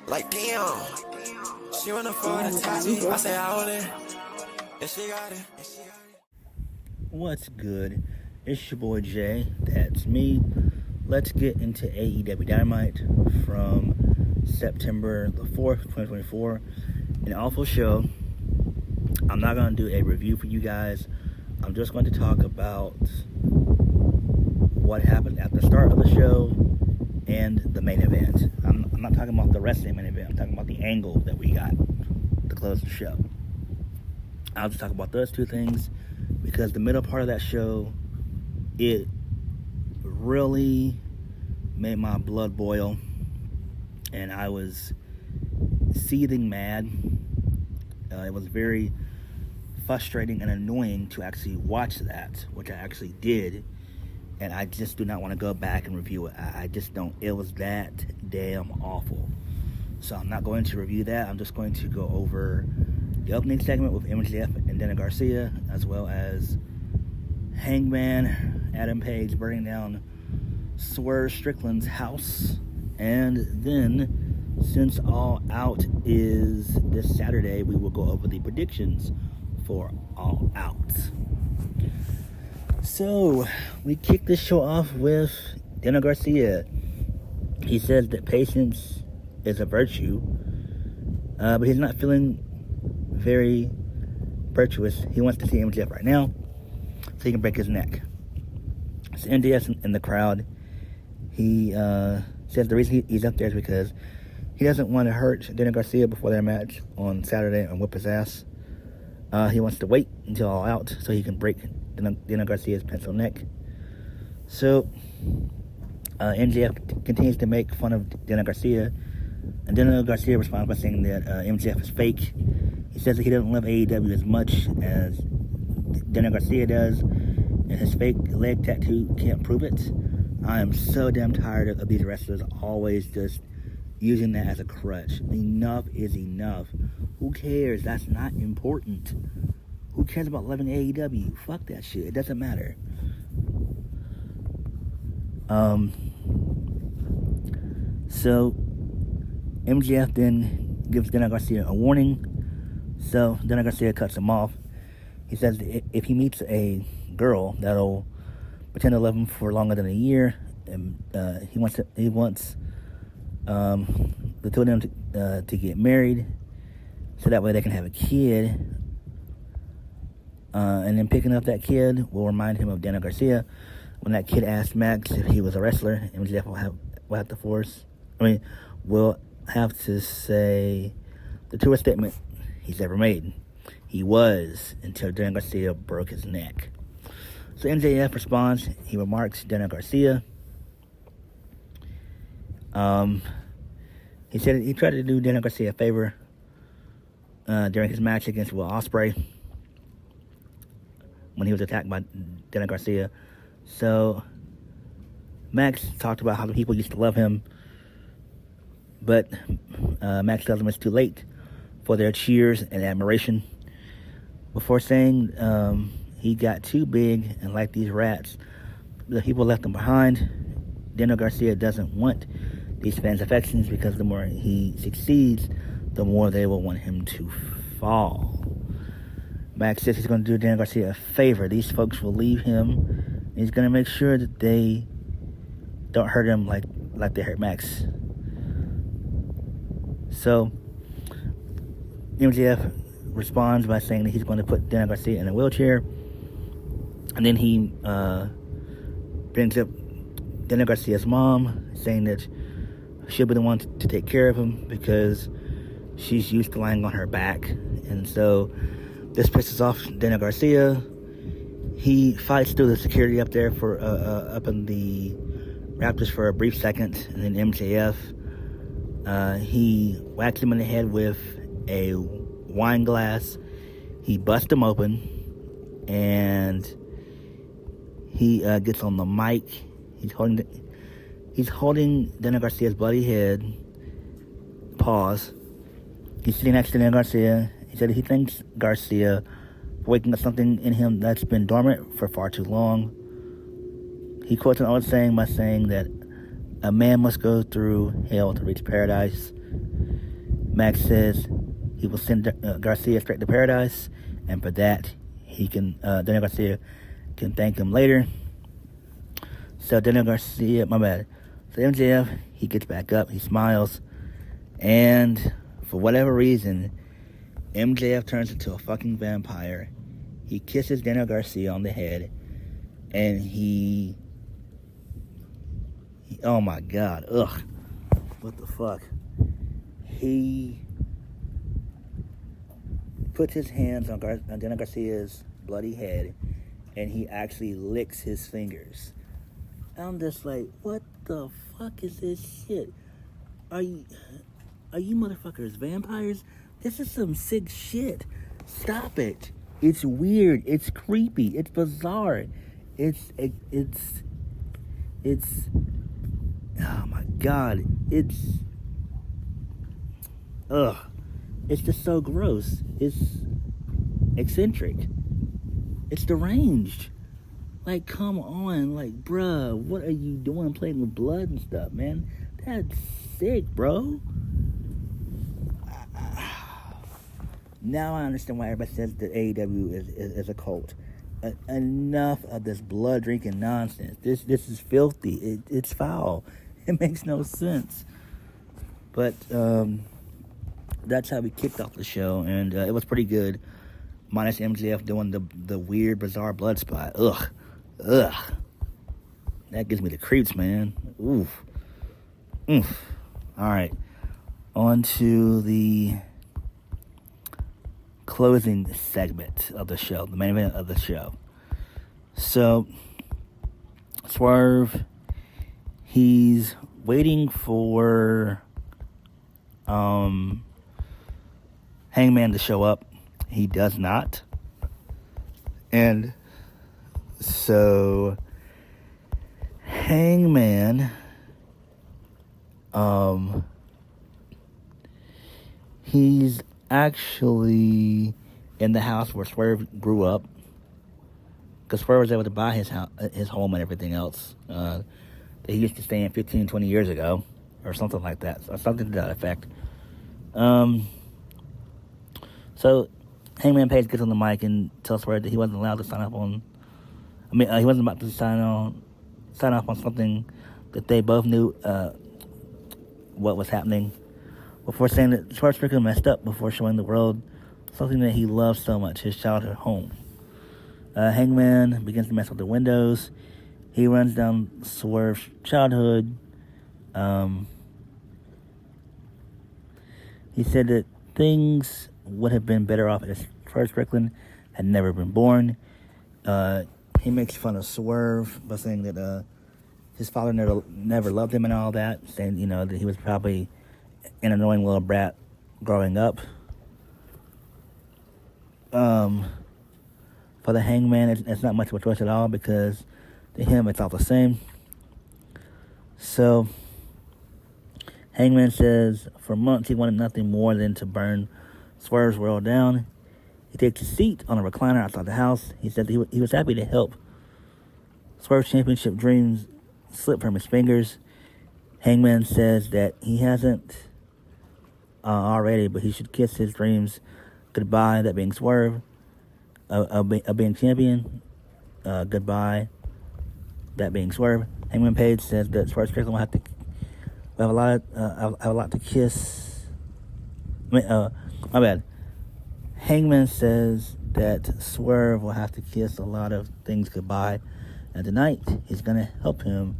Like damn, she wanna afford to touch me. I say I want it, and she got it. What's good? It's your boy Jay. That's me. Let's get into AEW Dynamite from September the 4th, 2024. An awful show. I'm not going to do a review for you guys. I'm just going to talk about what happened at the start of the show and the main event. I'm not talking about the wrestling main event. I'm talking about the angle that we got to close the show. I'll just talk about those two things because the middle part of that show, it really made my blood boil, and I was seething mad. It was very frustrating and annoying to actually watch that, which I actually did, and I just do not want to go back and review it. I just don't. It was that damn awful. So I'm not going to review that. I'm just going to go over the opening segment with MJF and Daniel Garcia, as well as Hangman Adam Page burning down Swerve Strickland's house. And then, since All Out is this Saturday, we will go over the predictions for All Out. So, we kick this show off with Daniel Garcia. He says that patience is a virtue, but he's not feeling very virtuous. He wants to see MJF right now so he can break his neck. So MJF's in the crowd. He says the reason he's up there is because he doesn't want to hurt Daniel Garcia before their match on Saturday and whip his ass. He wants to wait until All Out so he can break Daniel Garcia's pencil neck. So MJF continues to make fun of Daniel Garcia, and Daniel Garcia responds by saying that MJF is fake. He says that he doesn't love AEW as much as Daniel Garcia does, and his fake leg tattoo can't prove it. I am so damn tired of these wrestlers always just using that as a crutch. Enough is enough. Who cares? That's not important. Who cares about loving AEW? Fuck that shit. It doesn't matter. So MJF then gives Daniel Garcia a warning. So Daniel Garcia cuts him off. He says if he meets a girl that'll pretend to love him for longer than a year, and he wants the two of them to get married, so that way they can have a kid. And then picking up that kid will remind him of Daniel Garcia. When that kid asked Max if he was a wrestler, MJF will have to say the truest statement he's ever made. He was, until Daniel Garcia broke his neck. So MJF responds. He remarks Daniel Garcia. He said he tried to do Daniel Garcia a favor during his match against Will Ospreay when he was attacked by Daniel Garcia. So Max talked about how the people used to love him, but Max tells him it's too late for their cheers and admiration. Before saying he got too big and like these rats, the people left him behind. Daniel Garcia doesn't want these fans' affections because the more he succeeds, the more they will want him to fall. Max says he's going to do Daniel Garcia a favor. These folks will leave him. He's going to make sure that they don't hurt him like they hurt Max. So MJF responds by saying that he's going to put Daniel Garcia in a wheelchair, and then he brings up Daniel Garcia's mom, saying that she'll be the one to take care of him because she's used to lying on her back. And so this pisses off Daniel Garcia. He fights through the security up there for up in the Raptors for a brief second, and then MJF he whacks him in the head with a wine glass. He busts him open, and he gets on the mic. He's holding Daniel Garcia's bloody head. Pause. He's sitting next to Daniel Garcia. He said he thanks Garcia for waking up something in him that's been dormant for far too long. He quotes an old saying by saying that a man must go through hell to reach paradise. Max says he will send Garcia straight to paradise, and for that, Daniel Garcia can thank him later. So Daniel Garcia, my bad. So MJF, he gets back up, he smiles, and for whatever reason, MJF turns into a fucking vampire. He kisses Daniel Garcia on the head, and he oh my god, ugh, what the fuck? He puts his hands on Daniel Garcia's bloody head, and he actually licks his fingers. I'm just like, what the fuck is this shit? Are you motherfuckers vampires? This is some sick shit. Stop it. It's weird. It's creepy. It's bizarre. It's oh my god. It's just so gross. It's eccentric. It's deranged. Like, come on. Like, bruh, what are you doing playing with blood and stuff, man? That's sick, bro. Now I understand why everybody says that AEW is a cult. Enough of this blood drinking nonsense. This is filthy. It's foul. It makes no sense. But that's how we kicked off the show, and it was pretty good. Minus MJF doing the weird, bizarre blood spot. Ugh. That gives me the creeps, man. Oof. All right. On to the closing segment of the show, the main event of the show. So, Swerve, he's waiting for Hangman to show up. He does not. And so Hangman he's actually in the house where Swerve grew up, because Swerve was able to buy his home and everything else that he used to stay in 15, 20 years ago, or something like that, or something to that effect. So Hangman Page gets on the mic and tells Swerve that he wasn't allowed to sign up on. He wasn't about to sign off on something that they both knew what was happening, before saying that Swerve Strickland messed up before showing the world something that he loved so much, his childhood home. Hangman begins to mess with the windows. He runs down Swerve's childhood. He said that things would have been better off if Swerve Strickland had never been born. He makes fun of Swerve by saying that his father never loved him and all that, saying, that he was probably an annoying little brat growing up. For the Hangman, it's not much of a choice at all, because to him it's all the same. So Hangman says for months he wanted nothing more than to burn Swerve's world down. He takes a seat on a recliner outside the house. He said he was happy to help Swerve's championship dreams slip from his fingers. Hangman says that he hasn't already, but he should kiss his dreams goodbye, that being Swerve, being champion, goodbye, that being Swerve. Hangman Page says that Swerve Strickland will have a lot to kiss. My bad. Hangman says that Swerve will have to kiss a lot of things goodbye, and tonight he's going to help him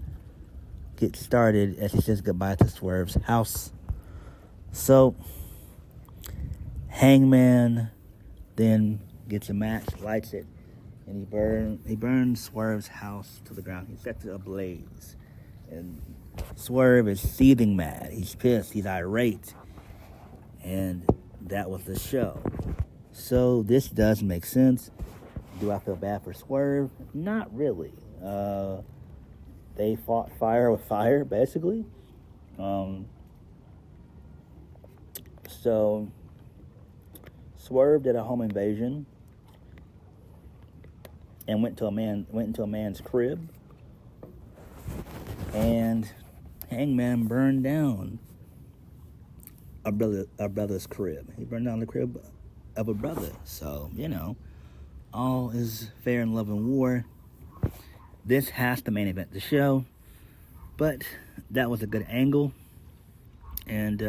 get started as he says goodbye to Swerve's house. So Hangman then gets a match, lights it, and he burns Swerve's house to the ground. He sets it ablaze, and Swerve is seething mad. He's pissed. He's irate, and that was the show. So this does make sense. Do I feel bad for Swerve? Not really. They fought fire with fire, basically. So Swerve did a home invasion and went into a man's crib, and Hangman burned down a brother's crib. He burned down the crib of a brother. So, all is fair in love and war. This has to main event the show, but that was a good angle, and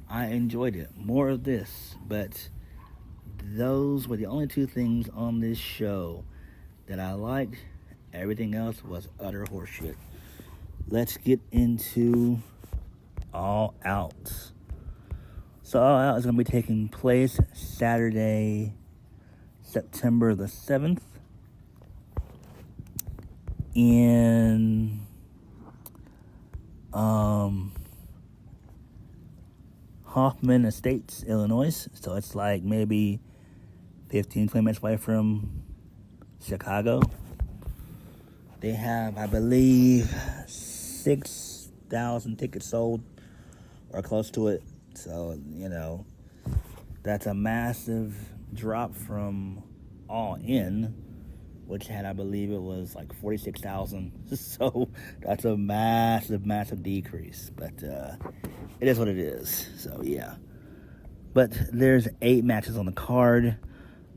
I enjoyed it. More of this, but those were the only two things on this show that I liked. Everything else was utter horseshit. Let's get into All Out. So All Out is going to be taking place Saturday, September the 7th in Hoffman Estates, Illinois. So it's like maybe 15, 20 minutes away from Chicago. They have, I believe, 6,000 tickets sold or close to it. So, that's a massive drop from All In, which had, I believe it was like 46,000. So that's a massive, massive decrease. But it is what it is. So, yeah. But there's 8 matches on the card.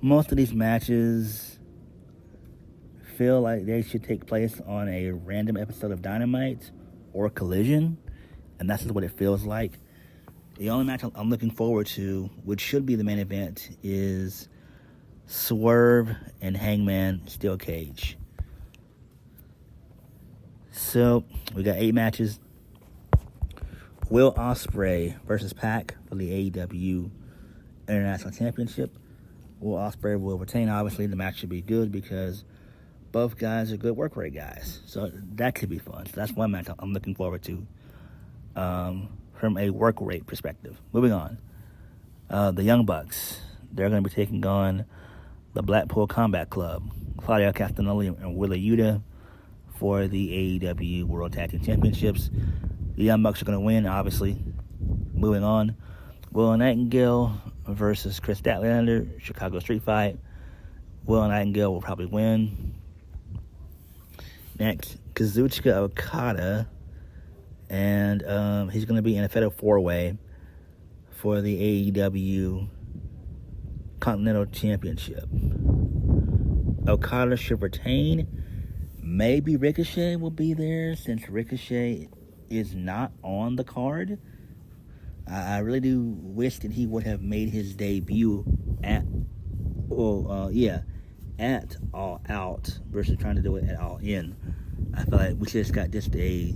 Most of these matches feel like they should take place on a random episode of Dynamite or Collision. And that's just what it feels like. The only match I'm looking forward to, which should be the main event, is Swerve and Hangman Steel Cage. So, we got 8 matches. Will Ospreay versus Pac for the AEW International Championship. Will Ospreay will retain. Obviously, the match should be good because both guys are good work rate guys. So, that could be fun. So, that's one match I'm looking forward to. From a work rate perspective. Moving on. The Young Bucks. They're going to be taking on the Blackpool Combat Club. Claudio Castagnoli and Willa Yuta for the AEW World Tag Team Championships. The Young Bucks are going to win, obviously. Moving on. Will Nightingale versus Chris Statlander. Chicago Street Fight. Will Nightingale will probably win. Next, Kazuchika Okada. And he's going to be in a Fatal 4-Way for the AEW Continental Championship. Okada should retain. Maybe Ricochet will be there since Ricochet is not on the card. I really do wish that he would have made his debut at All Out versus trying to do it at All In. I feel like we should have got just a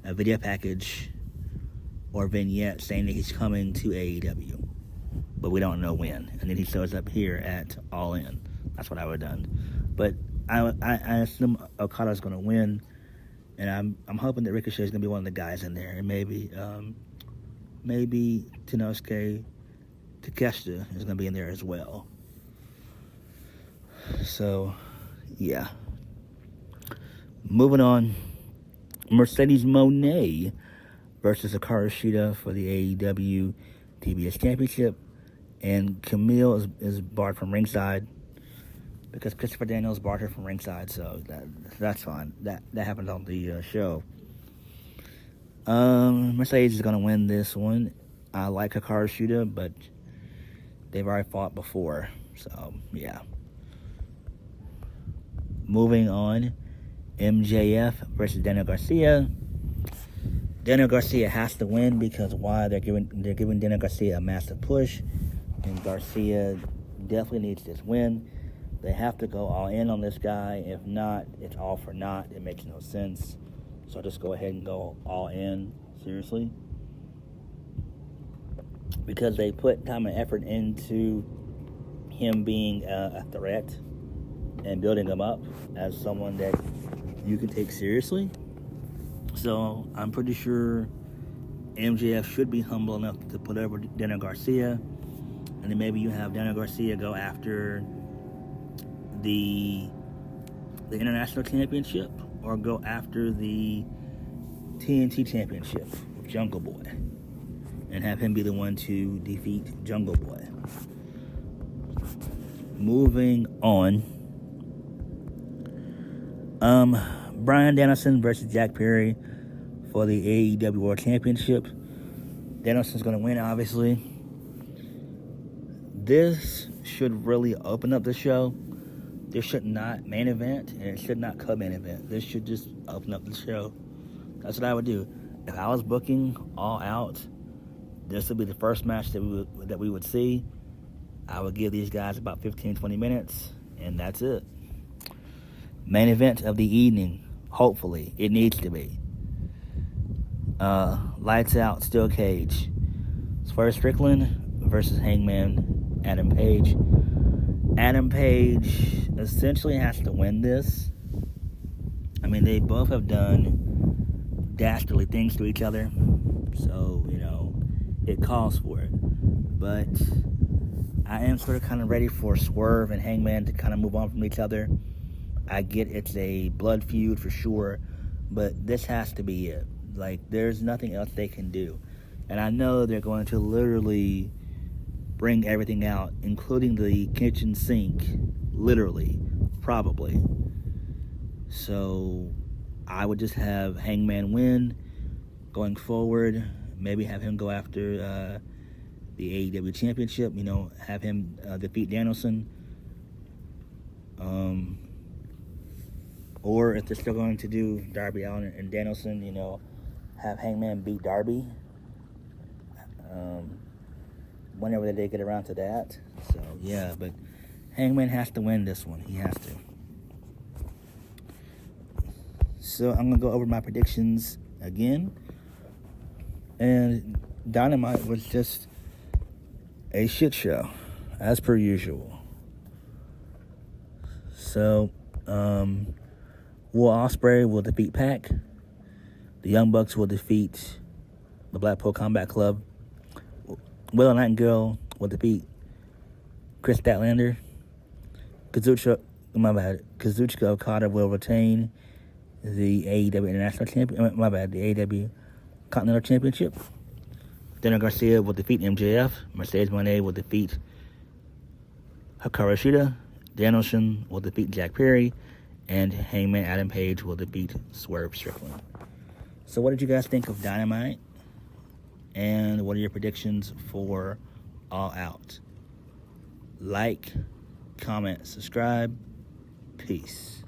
video package or vignette saying that he's coming to AEW, but we don't know when. And then he shows up here at All In. That's what I would have done. But I assume Okada's going to win, and I'm hoping that Ricochet is going to be one of the guys in there, and maybe Tenosuke Takeshita is going to be in there as well. So, yeah. Moving on. Mercedes Moné versus Hikaru Shida for the AEW TBS Championship. And Camille is barred from ringside because Christopher Daniels barred her from ringside. So that's fine. That happened on the show. Mercedes is going to win this one. I like Hikaru Shida, but they've already fought before. So, yeah. Moving on. MJF versus Daniel Garcia. Daniel Garcia has to win because why? They're giving Daniel Garcia a massive push, and Garcia definitely needs this win. They have to go all in on this guy. If not, it's all for naught. It makes no sense. So just go ahead and go all in. Seriously, because they put time and effort into him being a threat and building him up as someone that you can take seriously. So I'm pretty sure MJF should be humble enough to put over Daniel Garcia, and then maybe you have Daniel Garcia go after the International Championship or go after the TNT Championship with Jungle Boy and have him be the one to defeat Jungle Boy. Moving on. Bryan Danielson versus Jack Perry for the AEW World Championship. Danielson's going to win, obviously. This should really open up the show. This should not main event, and it should not co-main event. This should just open up the show. That's what I would do. If I was booking All Out, this would be the first match that we would see. I would give these guys about 15, 20 minutes, and that's it. Main event of the evening, hopefully. It needs to be. Lights out, steel cage. Swerve Strickland versus Hangman Adam Page. Adam Page essentially has to win this. I mean, they both have done dastardly things to each other. So, it calls for it. But I am sort of kind of ready for Swerve and Hangman to kind of move on from each other. I get it's a blood feud for sure, but this has to be it. Like, there's nothing else they can do. And I know they're going to literally bring everything out, including the kitchen sink, literally, probably. So I would just have Hangman win going forward. Maybe have him go after the AEW Championship. Have him defeat Danielson. Or if they're still going to do Darby Allin and Danielson, have Hangman beat Darby. Whenever they get around to that. So, yeah, but Hangman has to win this one. He has to. So, I'm going to go over my predictions again. And Dynamite was just a shit show, as per usual. So, Will Ospreay will defeat Pac. The Young Bucks will defeat the Blackpool Combat Club. Willow Nightingale will defeat Chris Statlander. Kazuchika Okada will retain the AEW International Champion. The AEW Continental Championship. Daniel Garcia will defeat MJF. Mercedes Moné will defeat Hikaru Shida. Danielson will defeat Jack Perry. And Hangman Adam Page will defeat Swerve Strickland. So what did you guys think of Dynamite? And what are your predictions for All Out? Like, comment, subscribe. Peace.